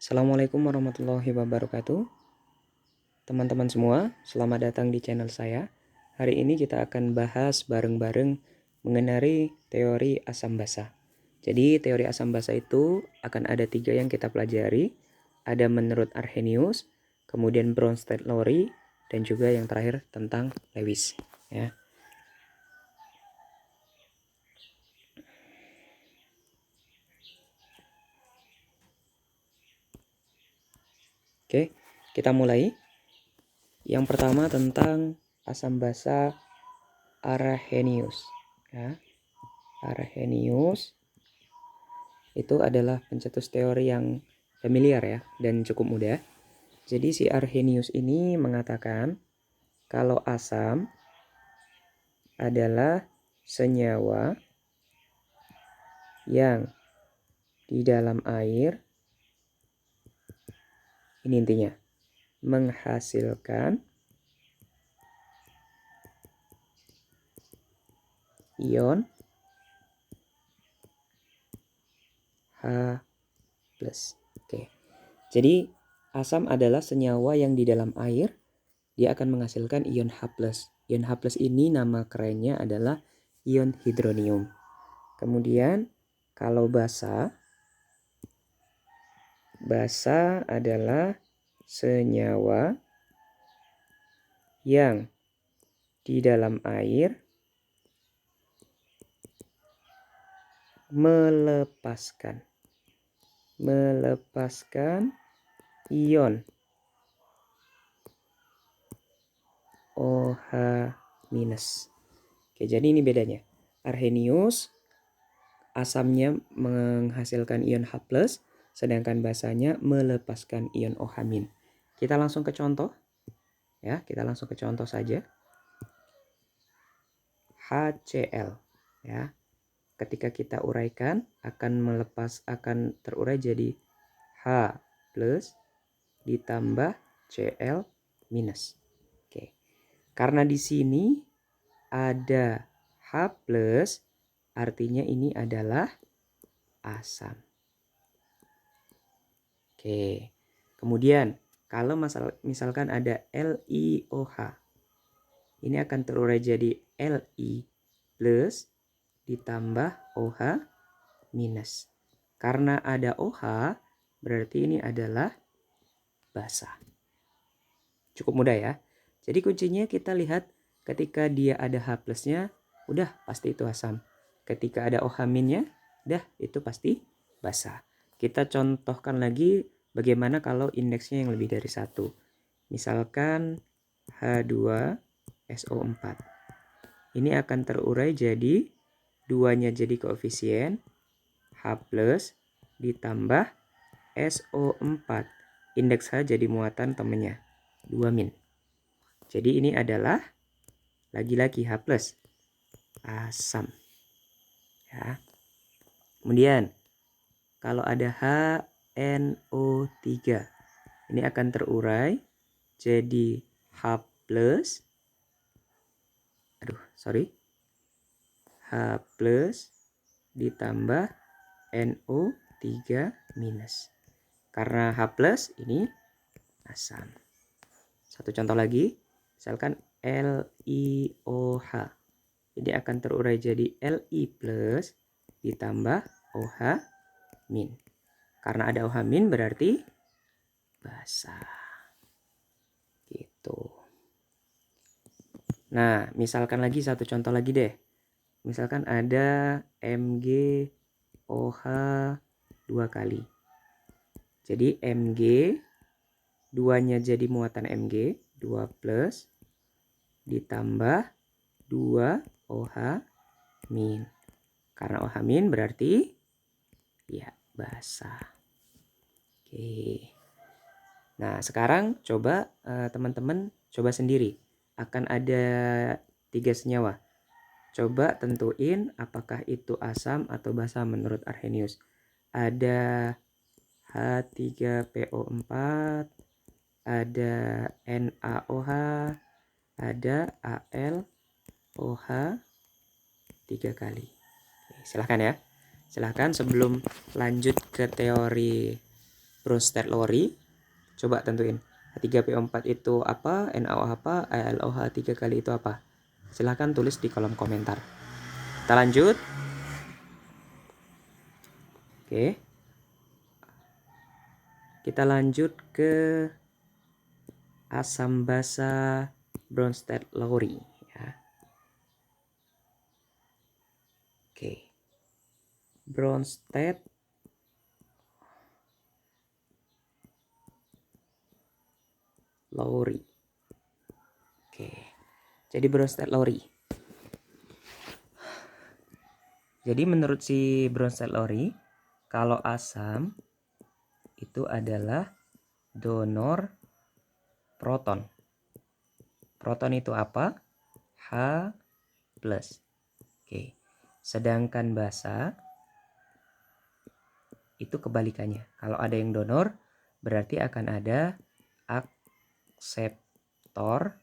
Assalamualaikum warahmatullahi wabarakatuh. Teman-teman semua, selamat datang di channel saya. Hari ini kita akan bahas bareng-bareng mengenai teori asam basa. Jadi teori asam basa itu akan ada 3 yang kita pelajari. Ada menurut Arrhenius, kemudian Bronsted-Lowry, dan juga yang terakhir tentang Lewis. Ya. Oke, kita mulai. Yang pertama tentang asam basa Arrhenius. Ya. Arrhenius itu adalah pencetus teori yang familiar ya dan cukup mudah. Jadi si Arrhenius ini mengatakan kalau asam adalah senyawa yang di dalam air, ini intinya, menghasilkan ion H+. Oke. Jadi asam adalah senyawa yang di dalam air, dia akan menghasilkan ion H+. Ion H+ ini nama kerennya adalah ion hidronium. Kemudian kalau basa adalah senyawa yang di dalam air melepaskan ion OH-. Oke, jadi ini bedanya. Arrhenius asamnya menghasilkan ion H+, sedangkan basanya melepaskan ion OH-. Kita langsung ke contoh. Ya, kita langsung ke contoh saja. HCl ya. Ketika kita uraikan akan terurai jadi H+ ditambah Cl-. Oke. Karena di sini ada H+, artinya ini adalah asam. Oke. Kemudian kalau misalkan ada LiOH, ini akan terurai jadi Li+ ditambah OH-. Karena ada OH, berarti ini adalah basa. Cukup mudah ya. Jadi kuncinya kita lihat ketika dia ada H+-nya, udah pasti itu asam. Ketika ada OH-nya, udah itu pasti basa. Kita contohkan lagi bagaimana kalau indeksnya yang lebih dari 1. Misalkan H2SO4. Ini akan terurai jadi 2-nya jadi koefisien H+ ditambah SO4. Indeks H jadi muatan temennya 2-. Jadi ini adalah lagi-lagi H+, asam. Ya. Kemudian kalau ada HNO3, ini akan terurai jadi H+, H+ ditambah NO3-. Karena H+ ini asam. Satu contoh lagi, misalkan LiOH. Ini akan terurai jadi Li+ ditambah OH-. Karena ada OH- berarti basa. Gitu. Nah, misalkan lagi satu contoh lagi deh. Misalkan ada MgOH 2 kali. Jadi Mg 2-nya jadi muatan Mg 2+ ditambah 2 OH-. Karena OH- berarti ya basa. Oke. Nah, sekarang coba teman-teman coba sendiri. Akan ada 3 senyawa. Coba tentuin apakah itu asam atau basa menurut Arrhenius. Ada H3PO4, ada NaOH, ada AlOH 3 kali. Oke, silahkan ya. Silahkan sebelum lanjut ke teori Bronsted-Lowry. Coba tentuin. H3PO4 itu apa? NaOH apa? AlOH 3 kali itu apa? Silahkan tulis di kolom komentar. Kita lanjut. Oke. Kita lanjut ke asam basa Bronsted-Lowry ya. Oke. Bronsted-Lowry. Oke. Jadi Bronsted-Lowry. Jadi menurut si Bronsted-Lowry, kalau asam itu adalah donor proton. Proton itu apa? H+. Oke. Sedangkan basa itu kebalikannya. Kalau ada yang donor, berarti akan ada akseptor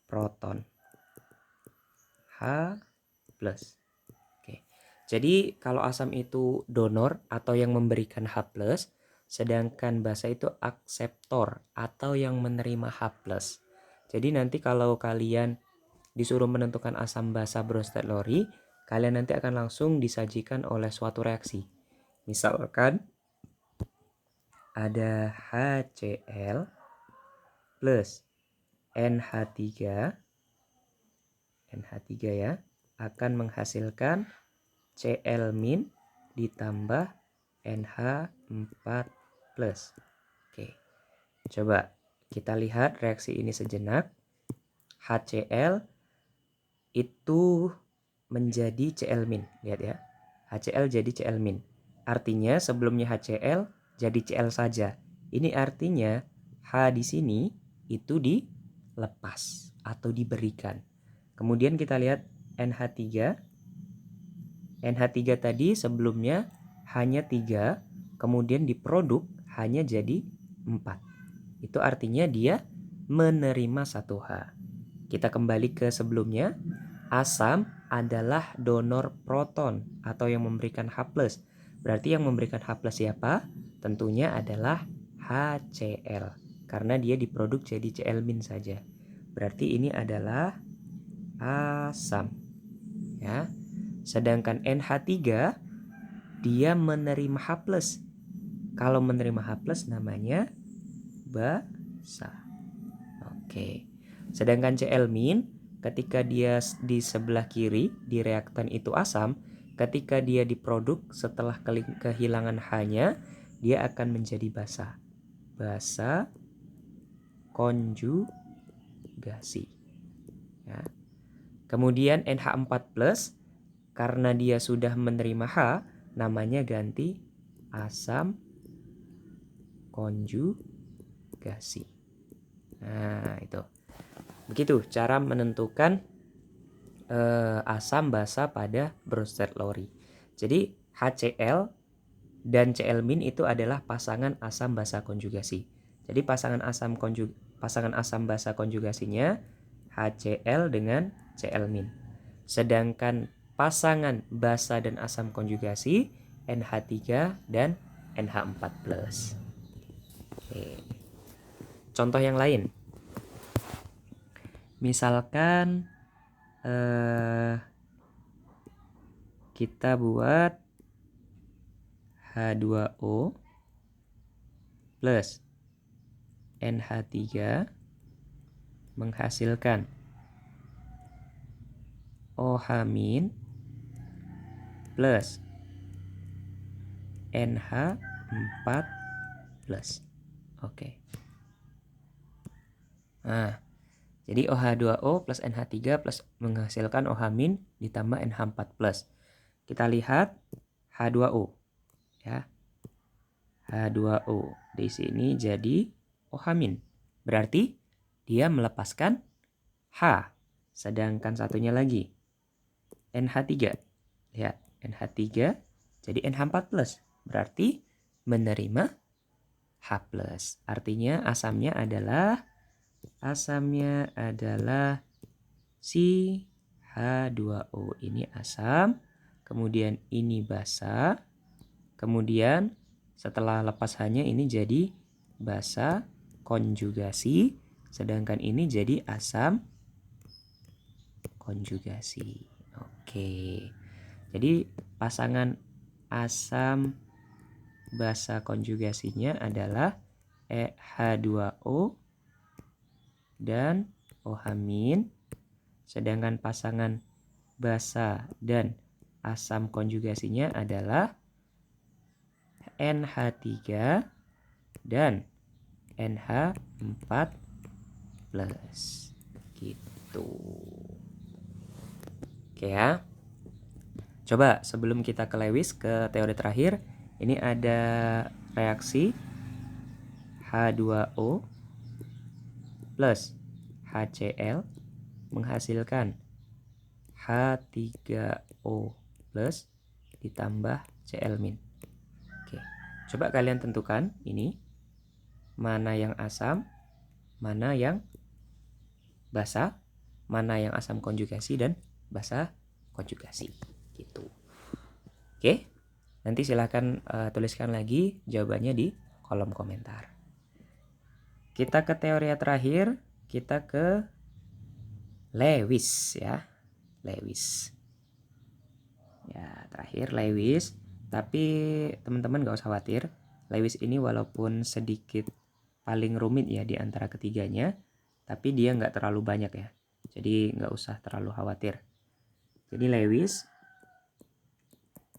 proton. H+. Oke. Jadi kalau asam itu donor atau yang memberikan H+, sedangkan basa itu akseptor atau yang menerima H+. Jadi nanti kalau kalian disuruh menentukan asam basa Bronsted-Lowry, kalian nanti akan langsung disajikan oleh suatu reaksi. Misalkan ada HCl plus NH3 ya, akan menghasilkan Cl- ditambah NH4+. Oke, coba kita lihat reaksi ini sejenak. HCl itu menjadi Cl-. Lihat ya, HCl jadi Cl-. Artinya sebelumnya HCl jadi Cl saja. Ini artinya H di sini itu dilepas atau diberikan. Kemudian kita lihat NH3. NH3 tadi sebelumnya hanya 3, kemudian diproduk hanya jadi 4. Itu artinya dia menerima 1H. Kita kembali ke sebelumnya. Asam adalah donor proton atau yang memberikan H+. Berarti yang memberikan H+ siapa? Tentunya adalah HCl. Karena dia diproduk jadi Cl- saja. Berarti ini adalah asam. Ya. Sedangkan NH3 dia menerima H+. Kalau menerima H+ namanya basa. Oke. Sedangkan Cl- ketika dia di sebelah kiri di reaktan itu asam, ketika dia diproduk setelah kehilangan H-nya, dia akan menjadi basa. Basa konjugasi. Ya. Kemudian NH4+, karena dia sudah menerima H, namanya ganti asam konjugasi. Nah, itu. Begitu cara menentukan asam basa pada Bronsted-Lowry. Jadi HCl dan Cl- itu adalah pasangan asam basa konjugasi. Jadi pasangan asam basa konjugasinya HCl dengan Cl-. Sedangkan pasangan basa dan asam konjugasi NH3 dan NH4+. Oke. Contoh yang lain. Misalkan kita buat H2O plus NH3 menghasilkan OH- plus NH4+. Oke. Nah, jadi OH2O plus NH3 plus menghasilkan OH- ditambah NH4+. Kita lihat H2O ya. H2O di sini jadi OH-. Berarti dia melepaskan H. Sedangkan satunya lagi NH3. Lihat, NH3 jadi NH4+. Berarti menerima H+. Artinya asamnya adalah si H2O. Ini asam, kemudian ini basa, kemudian Setelah lepas hanya ini jadi basa konjugasi, sedangkan ini jadi asam konjugasi. Oke. Jadi pasangan asam basa konjugasinya adalah H2O dan OH-, sedangkan pasangan basa dan asam konjugasinya adalah NH3 dan NH4+. Gitu. Oke ya. Coba sebelum kita ke Lewis ke teori terakhir, ini ada reaksi H2O plus HCl menghasilkan H3O plus ditambah Cl-. Oke, coba kalian tentukan ini mana yang asam, mana yang basa, mana yang asam konjugasi dan basa konjugasi gitu. Oke, nanti silahkan tuliskan lagi jawabannya di kolom komentar. Kita ke teori terakhir, kita ke Lewis ya. Lewis. Ya, terakhir Lewis, tapi teman-teman gak usah khawatir. Lewis ini walaupun sedikit paling rumit ya di antara ketiganya, tapi dia nggak terlalu banyak ya. Jadi nggak usah terlalu khawatir. Jadi Lewis,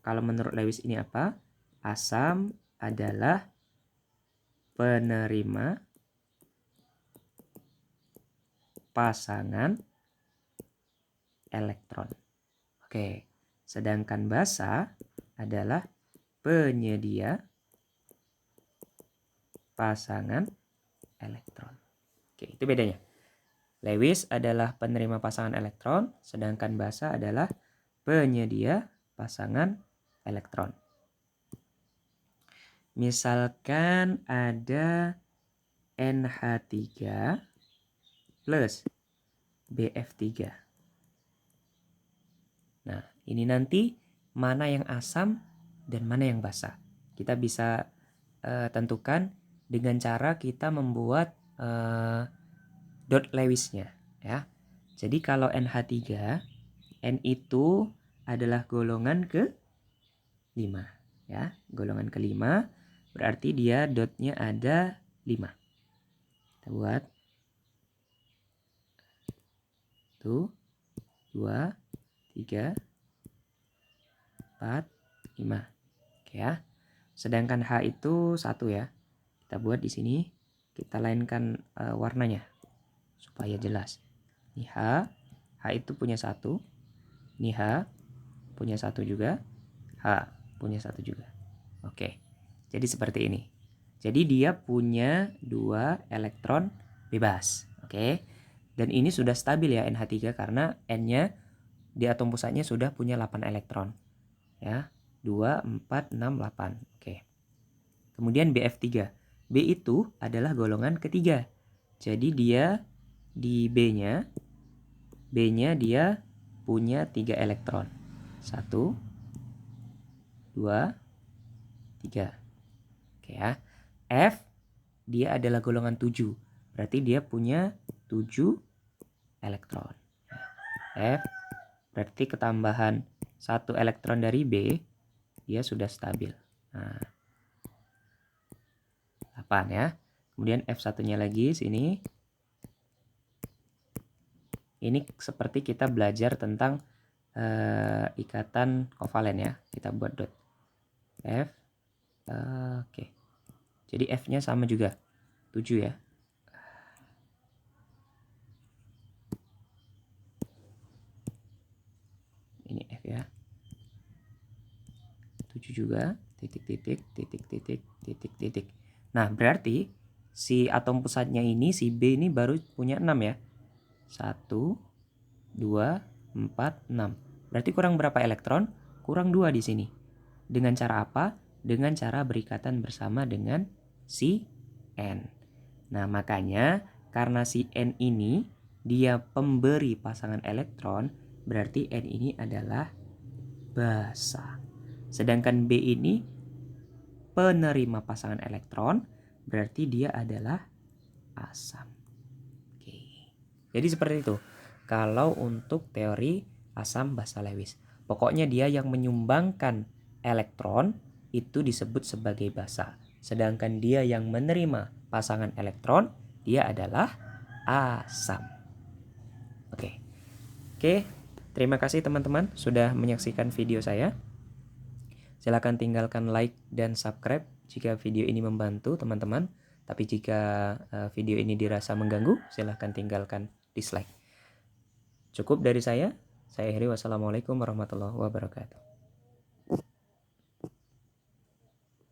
kalau menurut Lewis ini apa? Asam adalah penerima pasangan elektron. Oke, sedangkan basa adalah penyedia pasangan elektron. Oke, itu bedanya. Lewis adalah penerima pasangan elektron, sedangkan basa adalah penyedia pasangan elektron. Misalkan ada NH3 plus BF3. Nah, ini nanti mana yang asam dan mana yang basa. Kita bisa tentukan dengan cara kita membuat dot Lewisnya ya. Jadi kalau NH3, N itu adalah golongan ke-5 ya. Golongan ke-5 berarti dia dotnya ada 5. Kita buat 1, 2, 3, 4, 5. Oke ya. Sedangkan H itu 1 ya. Kita buat di sini, kita lainkan warnanya supaya jelas. Ini H itu punya 1. Ini H punya 1 juga. H punya 1 juga. Oke. Jadi seperti ini. Jadi dia punya 2 elektron bebas. Oke. Dan ini sudah stabil ya NH3 karena N-nya di atom pusatnya sudah punya 8 elektron. Ya. 2, 4, 6, 8. Oke. Kemudian BF3. B itu adalah golongan ketiga. Jadi dia di B-nya dia punya 3 elektron. 1, 2, 3. Oke ya. F dia adalah golongan 7. Berarti dia punya 7 elektron. F berarti ketambahan 1 elektron dari B dia sudah stabil. Nah, 8 ya. Kemudian F1-nya lagi sini. Ini seperti kita belajar tentang ikatan kovalen ya. Kita buat dot F. Oke. Jadi F-nya sama juga. 7 ya. Ini F ya. 7 juga. Titik. Nah, berarti si atom pusatnya ini, si B ini baru punya 6 ya. 1, 2, 4, 6. Berarti kurang berapa elektron? Kurang 2 di sini. Dengan cara apa? Dengan cara berikatan bersama dengan si N. Nah, makanya karena si N ini dia pemberi pasangan elektron, berarti N ini adalah basa. Sedangkan B ini penerima pasangan elektron, berarti dia adalah asam. Oke. Jadi seperti itu. Kalau untuk teori asam basa Lewis, pokoknya dia yang menyumbangkan elektron itu disebut sebagai basa. Sedangkan dia yang menerima pasangan elektron, dia adalah asam. Oke. Oke, terima kasih teman-teman sudah menyaksikan video saya. Silakan tinggalkan like dan subscribe jika video ini membantu teman-teman. Tapi jika video ini dirasa mengganggu, silakan tinggalkan dislike. Cukup dari saya. Saya akhiri. Wassalamualaikum warahmatullahi wabarakatuh.